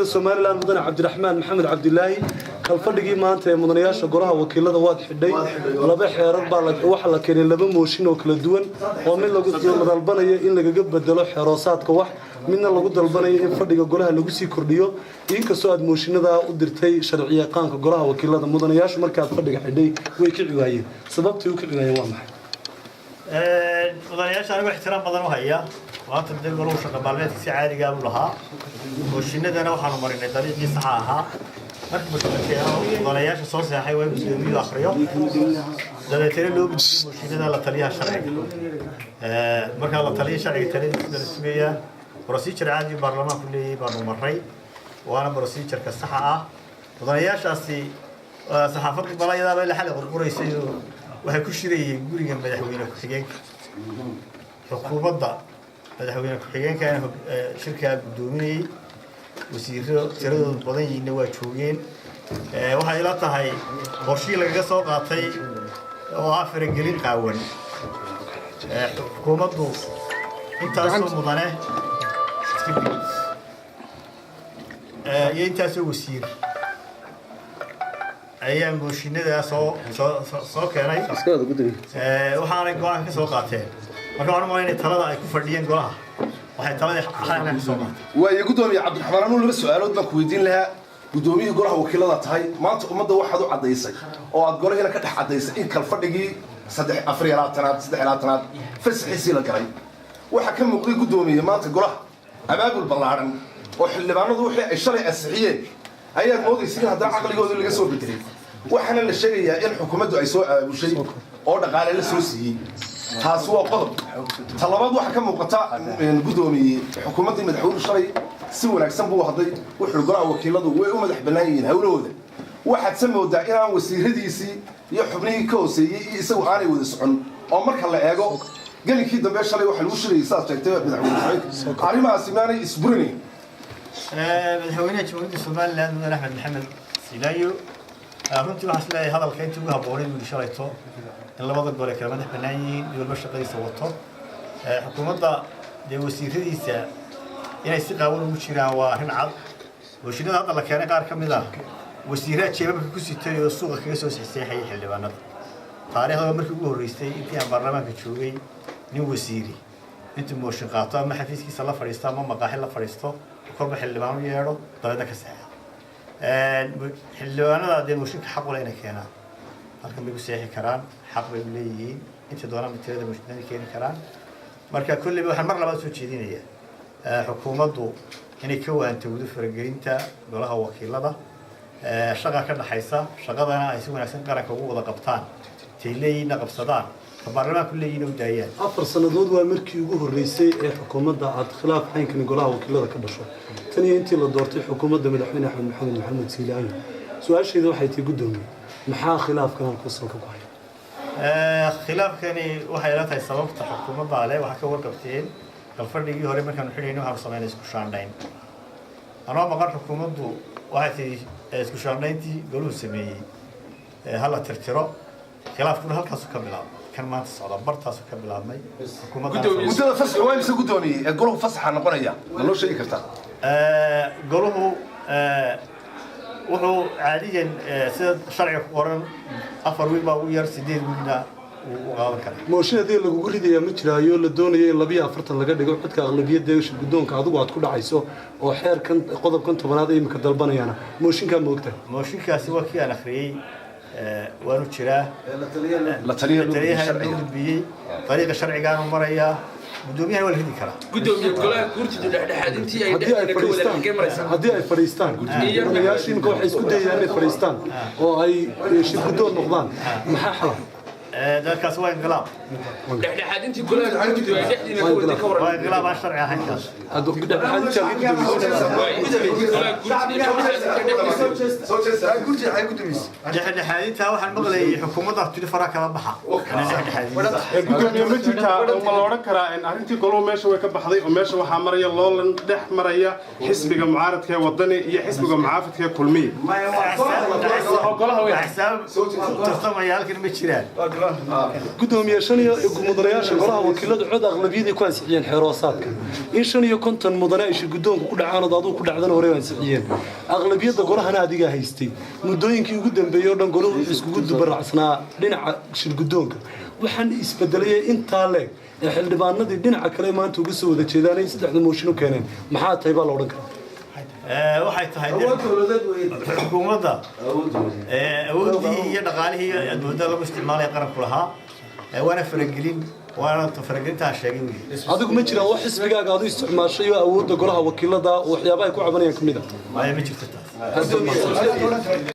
Somaliland mudane Cabdiraxmaan Maxamed Cabdilaahi kalfadhigii maanta ee mudanayaasha golaha wakiilada waad xidhay laba xeerar baa waxa la keenay laba mooshin oo kala duwan oo mid lagu dalbanayo in laga bedelo xeroosaadka wax midna lagu dalbanayo in fadhiga golaha lagu sii kordhiyo inkastoo aad mooshinada u dirtay sharci yaqaanka golaha wakiilada mudanayaashu markaad fadhiga xidhay way ka ciwaayeen sababtii uu ka ciwaayeen waa maxay mudanayaasha anigu ixtiraam badan u haya maanta dee goluhu shaqa maalmeedka si caadiga u lahaa mooshinadana waxaanu marinay dariiqii saxa ahaa markii mudanayaasha soo seexay waa gudoomiyuhu akhriyo dabeetana loo gudbiyey mooshinada la taliyaha sharciga markaa la taliya sharciga taladiisa la sugayaa procedure caadi baarlamaanku leeyahay baanu maray waana procedureka saxa ah mudanayaashaasi saxaafadda balayadaaba ila xalay qurquraysay waxay ku shirayeen guriga madaxweyne ku-xigeenka xukuumadda madaxweyne ku-xigeenkana shirkaa guddoominayay wasiiro tiradoodu badan yihiinna waa joogeen waxay ila tahay qorshii lagaga soo qaatay oo ah faragelin qaawan xukuumaddu intaasoo mudane iyo intaasoo wasiir ayaa mooshinada soo keenay waxaanay go-aanka ka soo qaateen marka waxaan u malaynaya talada ay ku fadhiyeen golaha waxay taladii xalana ka soo qaatay waayo gudoomiye Cabdiraxmaan anu laba su'aalood baan ku weydiin lahaa gudoomiyihii golaha wakiilada tahay maanta ummadda waxaad u cadaysay oo aad golaheena ka dhex cadaysay in kal fadhigii 3 fasaxiisii la galay waxa ka muuqday gudoomiye maanta golaha abaabul ballaaran oo xildhibaanadu wixii ay shalay ansixiyeen ayaad moodaysid in haddana caqligooda laga soo bedelay waxaana la sheegayaa in xukuumaddu ay soo aabushay oo dhaqaale la soo siiyey taas waa qodob talabaad waxa ka muuqata gudoomiye xukuumadda madaxweyne shalay si wanaagsan buu hadlay wuxuu golaha wakiiladu way u madax bannaan yihiin hawlahooda waxaad samoodaa inaan wasiiradiisii iyo xubnihii ka hooseeyey iyo isagu aanay wada socon oo marka la eego gelinkii dambe shalay waxa lagu shirayay saas sheegtay madaxweyne arrimahaasi maanay isburinayn madaxweynaha jamhuuriyadda somaliland mudane axmed maxamed silaayo runtii waxaan isleeyahay hadalka intii ugu habboonay buu shalayto in labada gole kala madax bannaan yihiin iyo walba shaqadiisa wato xukuumadda dee wasiiradiisa inay si qaawan ugu jiraan waa arrin cad mooshinada hadda la keenay qaar ka mid ah wasiiraha jeebabka ku sitay oo suuqa kaga soo sixseexayay xildhibaanada taariikhda markii ugu horreysay intii aan baarlamaanka joogay nin wasiiri intuu mooshin qaato ama xafiiskiisa la fadhiisto ama maqaaxi la fadhiisto korba xildhibaan u yeedho dabeedna ka seexda xildhibaanada dee mooshinka xaq ule inay keenaan halkan bay ku seexi karaan xaq bay u leeyihiin inta doonaan tirada mooshinada keeni karaan marka kolleyba waxaan mar labaad soo jeedinayaa xukuumaddu inay ka waantowdo faragelinta golaha wakiilada shaqa ka dhaxaysa shaqadana ay si wanaagsan qaranka ugu wada qabtaan tay leeyihiinna qabsadaan baarlamaanku leeyihiin u daayaan 4 sanadood waa markii ugu horeysay ee xukuumadda aad khilaaf xaynkan golaha wakiilada ka dhasho tan iyo intii la doortay xukuumadda madaxweyne axmed maxamed maxamuud silaayo su'aasheedu waxay tahay gudoomiye maxaa khilaafkan ku salka ku haya khilaafkani waxay ila tahay sababta xukuumadda ale waxa ka warqabteen kalfadhigii hore markaan xidhaynay waxaan sameynay isku shaandhayn anoo maqan xukuumaddu waxay tahay isku shaandhayntii goluhu sameeyey hala tirtiro khilaafkuna halkaasuu ka bilaabay kan maanta socda bartaasu ka bilaabmay muddada fasax waa imse gudoomiye ee goluhu fasaxa noqonaya ma loo sheegi kartaa goluhu wuxuu caadiyan sida sharciga ku qoran 4 wiil baa ugu yar 8 wiilna uu qaadan karaa mooshinadii lagu ridayaa ma jiraayo la doonayo in 42 laga dhigo codka aqlabiyadda ee guddoonka adigu aad ku dhacayso oo xeerkan qodobkan 10aad ay imika dalbanayaan mooshinka ma ogtahay mooshinkaasi waa kii aan akhriyay waanu jiraa la taliyaha gudbiyey dariiqa sharcigaanu marayaa gudoomiyaha waa la ridi karaa gudoomiye golaha guurtidu dhexdhexaad intii ay dhexdhexaad haddii ay fadhiistaan gudoomiyaasha imika waxay isku dayayaan inay fadhiistaan oo ay shir guddoon noqdaan maxaa xala dadkaas waa inqilaab dhexdhexaad intii golaha guurtidu ay dhexdiina ka wada ka waran waa inqilaab aan sharci ahayn kaas dhexdhexaad intii dhexdhexaadinta waxaan maqlayay xukuumadda tiri fara kala baxa gudoomiye ma jirtaa ma la odhan karaa in arrintii goluhu meesha way ka baxday oo meesha waxaa maraya loolan dhex maraya xisbiga mucaaradka ee wadani iyo xisbiga mucaafidka ee kulmiye tartamaya halkan ma jiraan gudoomiye shan iyo mudanayaasha golaha wakiilada cod aqlabiyadii ku ansixiyeen xeeroosaadka in 55 mudane ay shirgudoonka ku dhacaan oo adigu ku dhacdana hore ansixiyeen aqlabiyada golahana adiga haystay muddooyinkii ugu dambeeyay oo dhan goluhu iskugu dubaracsanaa dhinaca shirgudoonka waxaan isbedelay intaa leeg ee xildhibaanadii dhinaca kale maanta uga soo wada jeedaan in saddexda mooshin u keeneen maxaa tahay baa la odhan karaa waxay tahay xukuumadda awoodii iyo dhaqaalihii adduunyada lagu isticmaalay qaranku lahaa waana faragelin waana faragelintaa sheegay adigu ma jiraan wax xisbigaaga aad u isticmaashay oo awoodda golaha wakiilada waxyaabaha ay ku cabanayaan kamid ah ma jirto taas